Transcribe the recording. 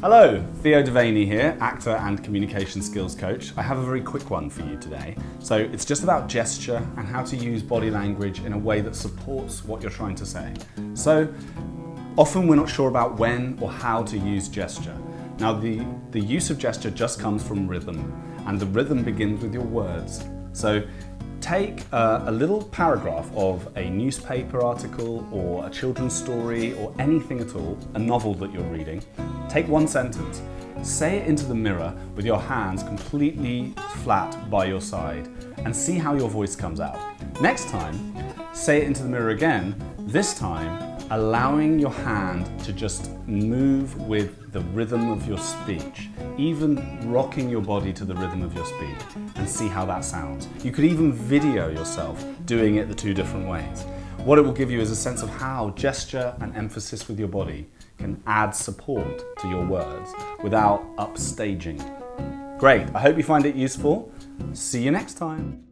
Hello, Theo here, actor and communication skills coach. I have a very quick one for you today. So it's just about gesture and how to use body language in a way that supports what you're trying to say. So often we're not sure about when or how to use gesture. Now the use of gesture just comes from rhythm, and the rhythm begins with your words. So take a little paragraph of a newspaper article or a children's story or anything at all, a novel that you're reading. Take one sentence, say it into the mirror with your hands completely flat by your side and see how your voice comes out. Next time, say it into the mirror again, this time allowing your hand to just move with the rhythm of your speech, even rocking your body to the rhythm of your speech, and see how that sounds. You could even video yourself doing it the two different ways. What it will give you is a sense of how gesture and emphasis with your body can add support to your words without upstaging. Great, I hope you find it useful. See you next time.